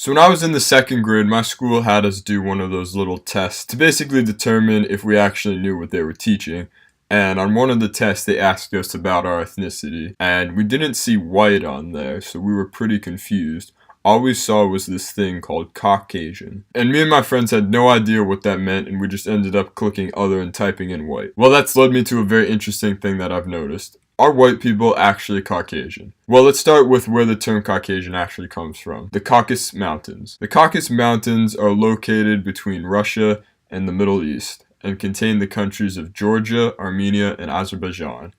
So when I was in the second grade, my school had us do one of those little tests to basically determine if we actually knew what they were teaching. And on one of the tests, they asked us about our ethnicity, and we didn't see white on there, so we were pretty confused. All we saw was this thing called Caucasian. And me and my friends had no idea what that meant, and we just ended up clicking other and typing in white. Well, that's led me to a very interesting thing that I've noticed. Are white people actually Caucasian? Well, let's start with where the term Caucasian actually comes from. The Caucasus Mountains. The Caucasus Mountains are located between Russia and the Middle East and contain the countries of Georgia, Armenia, and Azerbaijan.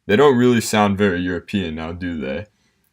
They don't really sound very European now, do they?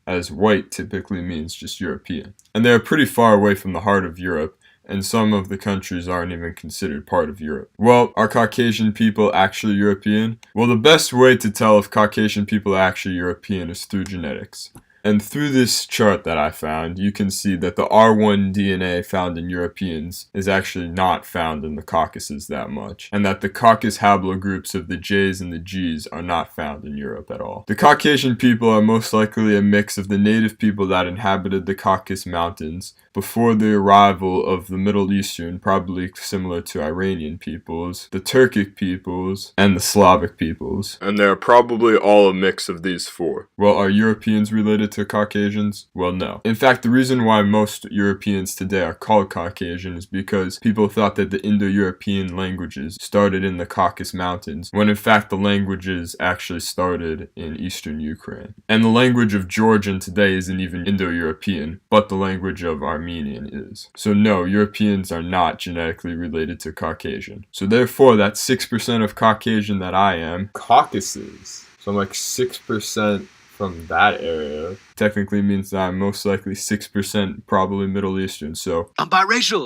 As white typically means just European. And they are pretty far away from the heart of Europe, and some of the countries aren't even considered part of Europe. Well, are Caucasian people actually European? Well, the best way to tell if Caucasian people are actually European is through genetics. And through this chart that I found, you can see that the R1 DNA found in Europeans is actually not found in the Caucasus that much, and that the Caucasus haplogroups of the J's and the G's are not found in Europe at all. The Caucasian people are most likely a mix of the native people that inhabited the Caucasus Mountains before the arrival of the Middle Eastern, probably similar to Iranian peoples, the Turkic peoples, and the Slavic peoples. And they are probably all a mix of these four. Well, are Europeans related to Caucasians? Well, no. In fact, the reason why most Europeans today are called Caucasian is because people thought that the Indo-European languages started in the Caucasus Mountains, when in fact the languages actually started in eastern Ukraine. And the language of Georgian today isn't even Indo-European, but the language of Armenian is. So no, Europeans are not genetically related to Caucasian. So therefore, that 6% of Caucasian that I am, Caucasus. So I'm like 6% from that area. Technically means that I'm most likely 6% probably Middle Eastern. So I'm biracial.